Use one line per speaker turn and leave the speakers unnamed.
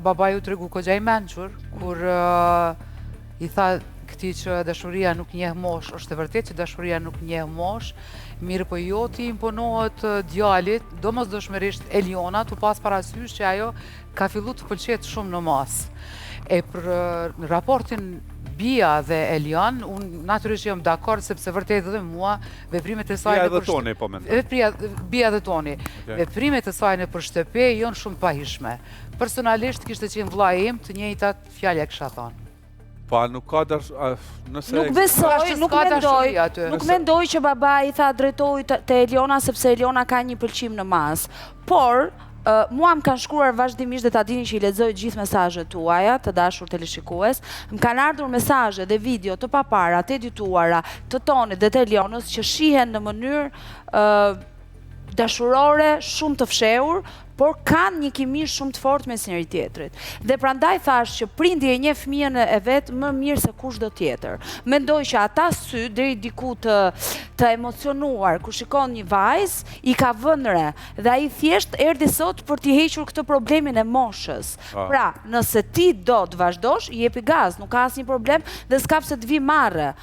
baba ju tregu kogja i menqur, kur i tha këti që dashuria nuk njeh mosh, është e vërtet që dashuria nuk njeh mosh, mirë po jo ti imponohet djalit, domosdoshmërisht Eliona, tu pas parasysh që ajo ka fillu të pëlqet shumë në mas. E për raportin Bia dhe Elion, unë natyrisht jam dakord sepse vërtet dhe mua veprimet e saj
Bia dhe Toni po mendoj.
Bia dhe Toni. Veprimet e saj në shtëpi janë shumë pahishme. Personalisht kishte qenë vlla im, të njëjtat fjalë kisha thënë.
Pa nuk ka nëse
Nuk besoj, nuk mendoj që baba i tha drejtoj te Eliona sepse Eliona ka një pëlqim në mas. Por mua më kanë shkruar vazhdimisht dhe ta dini që i lexoj gjithë mesazhet tuaja, të dashur teleshikues, më kanë ardhur mesazhe dhe video të papara, të edituara, të Tonit dhe të Elionës që shihen në mënyrë dashurore, shumë të fshehur, por kanë një kimi shumë të fortë mes njëri tjetrit. Dhe prandaj thash që prindi e njeh fëmijën e vet më mirë se kushdo tjetër. Mendoj që ata sy deri diku të emocionuar kur shikon një vajzë i ka vënë re dhe ai thjesht erdhi sot për t'i hequr këtë problemin e moshës. Pra, nëse ti do të vazhdosh, i jepi gaz, nuk ka asnjë problem dhe s'ka pse të vi marrë.